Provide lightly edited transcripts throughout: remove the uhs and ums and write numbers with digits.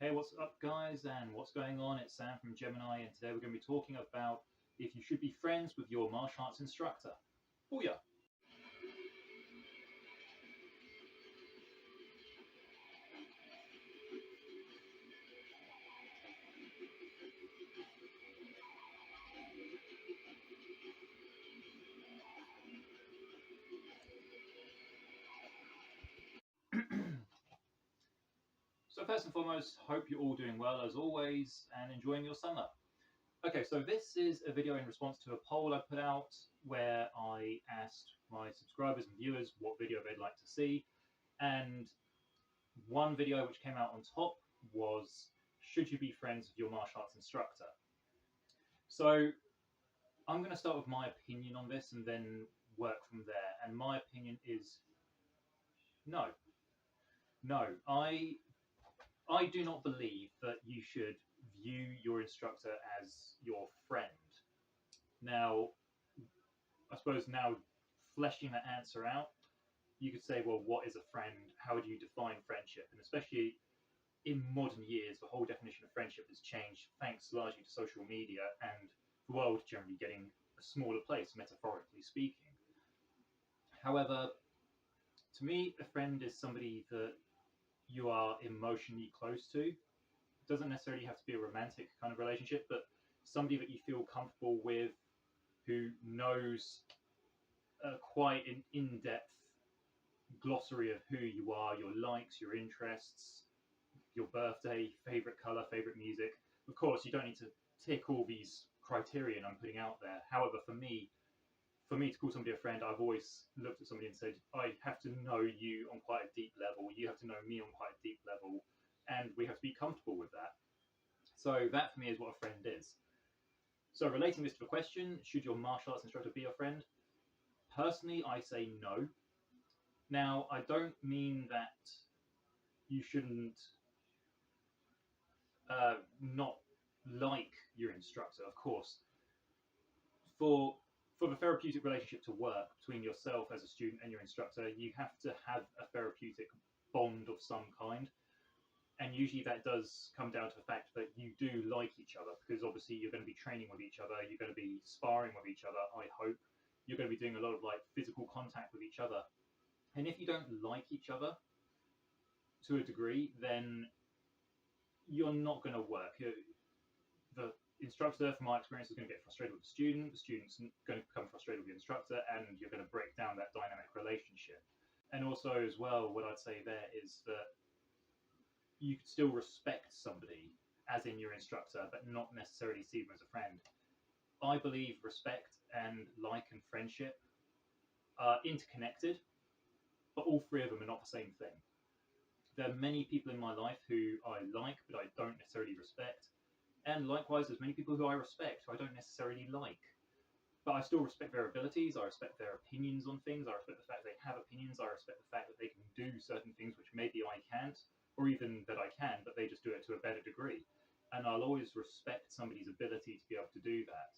Hey, what's up guys and what's going on? It's Sam from Gemini, and today we're going to be talking about if you should be friends with your martial arts instructor. Booyah! So first and foremost, hope you're all doing well as always and enjoying your summer. Okay, so this is a video in response to a poll I put out where I asked my subscribers and viewers what video they'd like to see, and one video which came out on top was, should you be friends with your martial arts instructor? So I'm going to start with my opinion on this and then work from there. And my opinion is no. No, I do not believe that you should view your instructor as your friend. Now, I suppose now fleshing that answer out, you could say, well, what is a friend? How do you define friendship? And especially in modern years, the whole definition of friendship has changed thanks largely to social media and the world generally getting a smaller place, metaphorically speaking. However, to me, a friend is somebody that you are emotionally close to. It doesn't necessarily have to be a romantic kind of relationship, but somebody that you feel comfortable with, who knows quite an in-depth glossary of who you are, your likes, your interests, your birthday, favorite color, favorite music. Of course, you don't need to tick all these criterion I'm putting out there. However, for me to call somebody a friend, I've always looked at somebody and said, I have to know you on quite a deep level, you have to know me on quite a deep level, and we have to be comfortable with that. So that for me is what a friend is. So relating this to the question, should your martial arts instructor be your friend? Personally, I say no. Now, I don't mean that you shouldn't not like your instructor, of course. For the therapeutic relationship to work between yourself as a student and your instructor, you have to have a therapeutic bond of some kind. And usually that does come down to the fact that you do like each other, because obviously you're going to be training with each other, you're going to be sparring with each other, I hope. You're going to be doing a lot of like physical contact with each other. And if you don't like each other to a degree, then you're not going to work. The instructor, from my experience, is going to get frustrated with the student's going to become frustrated with the instructor, and you're going to break down that dynamic relationship. And also as well, what I'd say there is that you could still respect somebody as in your instructor, but not necessarily see them as a friend. I believe respect and like and friendship are interconnected, but all three of them are not the same thing. There are many people in my life who I like, but I don't necessarily respect. And likewise, there's many people who I respect, who I don't necessarily like. But I still respect their abilities, I respect their opinions on things, I respect the fact they have opinions, I respect the fact that they can do certain things which maybe I can't, or even that I can, but they just do it to a better degree. And I'll always respect somebody's ability to be able to do that.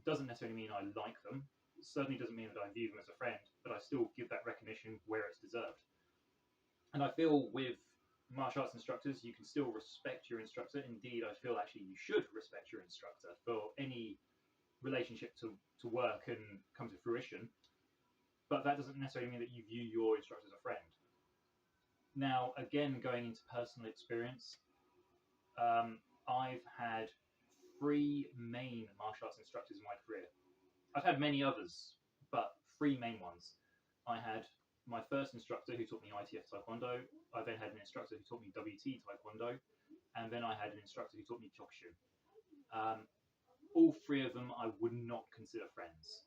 It doesn't necessarily mean I like them, it certainly doesn't mean that I view them as a friend, but I still give that recognition where it's deserved. And I feel with martial arts instructors, you can still respect your instructor. Indeed, I feel actually you should respect your instructor for any relationship to work and come to fruition. But that doesn't necessarily mean that you view your instructor as a friend. Now, again, going into personal experience, I've had 3 main martial arts instructors in my career. I've had many others, but 3 main ones. I had my first instructor who taught me ITF Taekwondo. I then had an instructor who taught me WT Taekwondo, and then I had an instructor who taught me Kyokushin. All 3 of them I would not consider friends.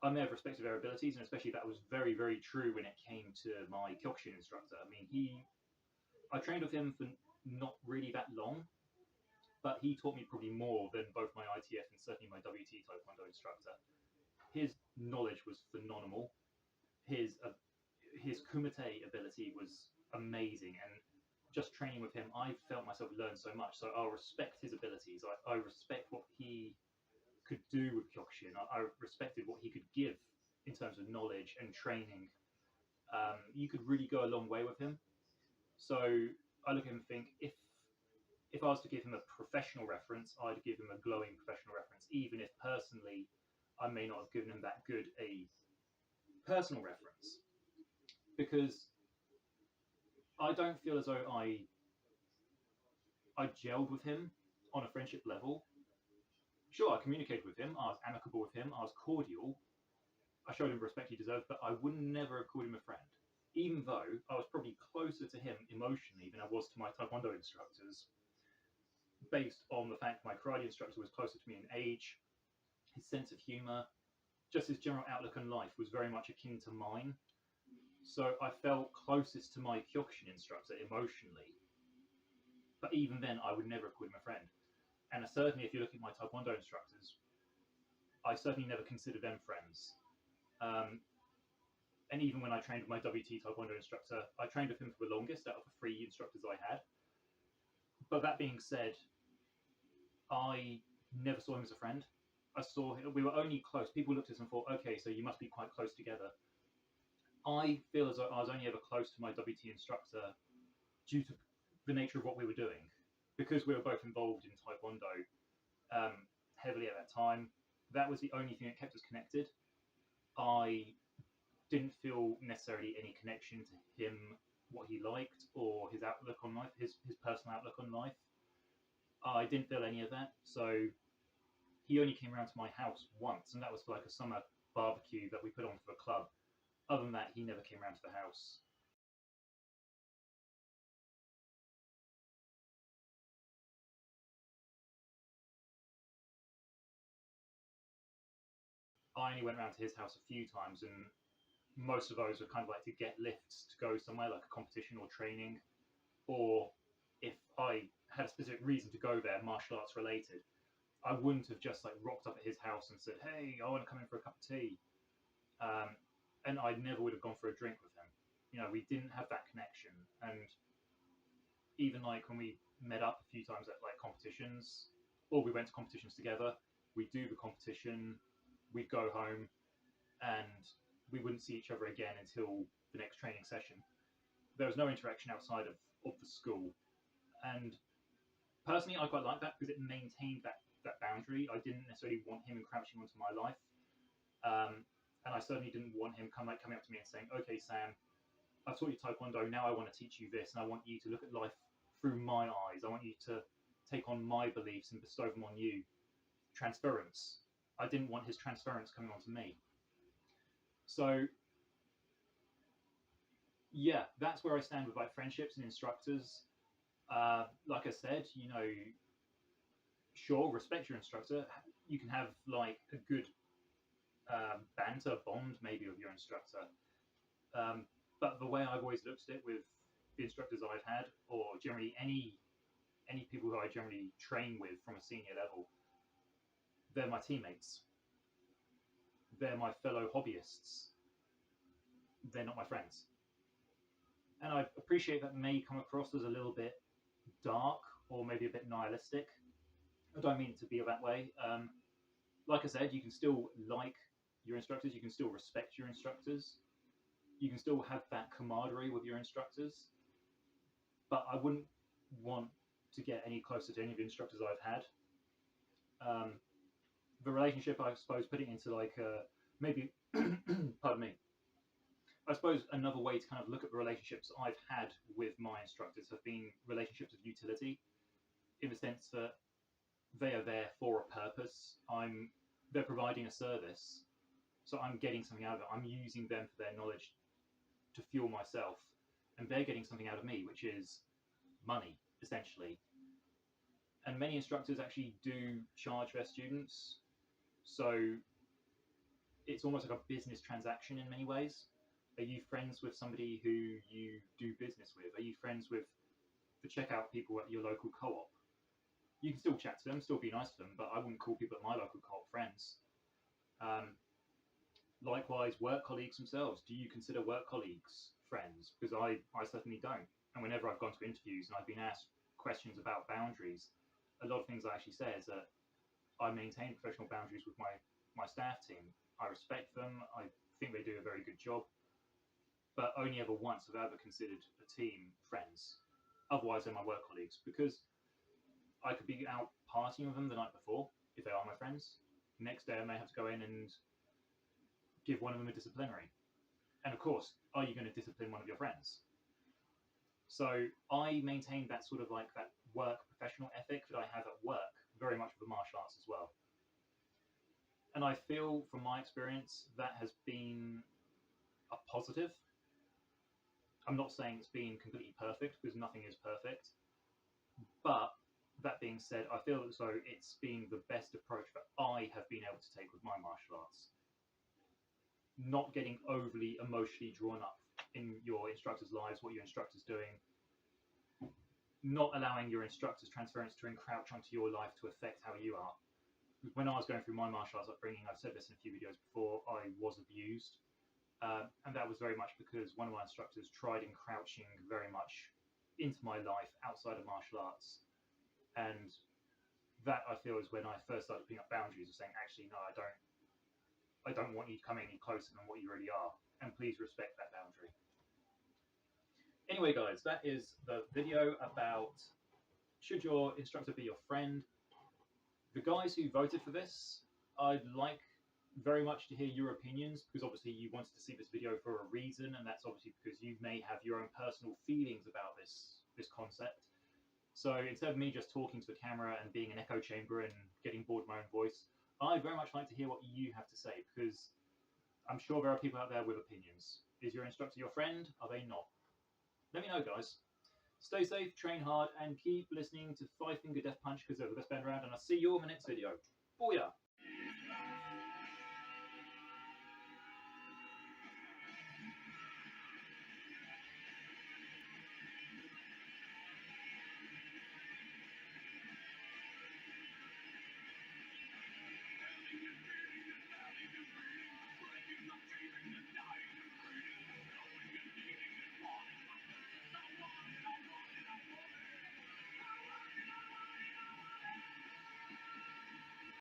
I may have respected their abilities, and especially that was very, very true when it came to my Kyokushin instructor. I mean, I trained with him for not really that long, but he taught me probably more than both my ITF and certainly my WT Taekwondo instructor. His knowledge was phenomenal. His kumite ability was amazing, and just training with him, I felt myself learn so much. So I'll respect his abilities. I respect what he could do with Kyokushin. I respected what he could give in terms of knowledge and training. You could really go a long way with him. So I look at him and think, if I was to give him a professional reference, I'd give him a glowing professional reference, even if personally I may not have given him that good a personal reference, because I don't feel as though I gelled with him on a friendship level. Sure, I communicated with him, I was amicable with him, I was cordial, I showed him respect he deserved, but I would never have called him a friend, even though I was probably closer to him emotionally than I was to my Taekwondo instructors, based on the fact my karate instructor was closer to me in age, his sense of humour, just his general outlook on life was very much akin to mine. So I felt closest to my Kyokushin instructor emotionally. But even then, I would never have called him a friend. And certainly, if you look at my Taekwondo instructors, I certainly never considered them friends. And even when I trained with my WT Taekwondo instructor, I trained with him for the longest out of the 3 instructors I had. But that being said, I never saw him as a friend. We were only close. People looked at us and thought, okay, so you must be quite close together. I feel as though I was only ever close to my WT instructor due to the nature of what we were doing. Because we were both involved in Taekwondo heavily at that time, that was the only thing that kept us connected. I didn't feel necessarily any connection to him, what he liked, or his outlook on life, his personal outlook on life. I didn't feel any of that, so he only came around to my house once, and that was for like a summer barbecue that we put on for a club. Other than that, he never came around to the house. I only went around to his house a few times, and most of those were kind of like to get lifts to go somewhere, like a competition or training, or if I had a specific reason to go there, martial arts related, I wouldn't have just like rocked up at his house and said, hey, I want to come in for a cup of tea. And I never would have gone for a drink with him. You know, we didn't have that connection. And even like when we met up a few times at like competitions, or we went to competitions together, we'd do the competition, we'd go home, and we wouldn't see each other again until the next training session. There was no interaction outside of the school. And personally, I quite like that because it maintained that boundary. I didn't necessarily want him encroaching onto my life. And I certainly didn't want him coming up to me and saying, okay, Sam, I've taught you Taekwondo, now I want to teach you this, and I want you to look at life through my eyes. I want you to take on my beliefs and bestow them on you. Transference. I didn't want his transference coming onto me. So, yeah, that's where I stand with like friendships and instructors. Like I said, you know, sure, respect your instructor. You can have like a good banter bond maybe with your instructor. But the way I've always looked at it with the instructors I've had, or generally any people who I generally train with from a senior level, they're my teammates. They're my fellow hobbyists. They're not my friends. And I appreciate that may come across as a little bit dark or maybe a bit nihilistic. I don't mean it to be that way. Like I said, you can still like your instructors, you can still respect your instructors, you can still have that camaraderie with your instructors, but I wouldn't want to get any closer to any of the instructors I've had. The relationship, I suppose, putting into like maybe, pardon me, I suppose another way to kind of look at the relationships I've had with my instructors have been relationships of utility, in the sense that they are there for a purpose. They're providing a service, so I'm getting something out of it. I'm using them for their knowledge to fuel myself, and they're getting something out of me, which is money, essentially. And many instructors actually do charge their students, so it's almost like a business transaction in many ways. Are you friends with somebody who you do business with? Are you friends with the checkout people at your local co-op? You can still chat to them, still be nice to them, but I wouldn't call people at my local co-op friends. Likewise, work colleagues themselves. Do you consider work colleagues friends? Because I certainly don't. And whenever I've gone to interviews and I've been asked questions about boundaries, a lot of things I actually say is that I maintain professional boundaries with my staff team. I respect them. I think they do a very good job. But only ever once have I ever considered a team friends. otherwise they're my work colleagues, because I could be out partying with them the night before, if they are my friends. Next day I may have to go in and give one of them a disciplinary. And of course, are you going to discipline one of your friends? So I maintain that sort of like that work professional ethic that I have at work, very much with the martial arts as well. And I feel from my experience that has been a positive. I'm not saying it's been completely perfect, because nothing is perfect. But that being said, I feel as though it's been the best approach that I have been able to take with my martial arts. Not getting overly emotionally drawn up in your instructors' lives, what your instructor's doing. Not allowing your instructor's transference to encroach onto your life to affect how you are. When I was going through my martial arts upbringing, I've said this in a few videos before, I was abused. And that was very much because one of my instructors tried encroaching very much into my life outside of martial arts. And that, I feel, is when I first started putting up boundaries of saying, actually, no, I don't want you to come any closer than what you really are. And please respect that boundary. Anyway, guys, that is the video about should your instructor be your friend. The guys who voted for this, I'd like very much to hear your opinions, because obviously you wanted to see this video for a reason, and that's obviously because you may have your own personal feelings about this concept. So instead of me just talking to the camera and being an echo chamber and getting bored of my own voice, I'd very much like to hear what you have to say, because I'm sure there are people out there with opinions. Is your instructor your friend? Are they not? Let me know, guys. Stay safe, train hard, and keep listening to 5 Finger Death Punch, because they're the best band around, and I'll see you all in the next video. Booyah!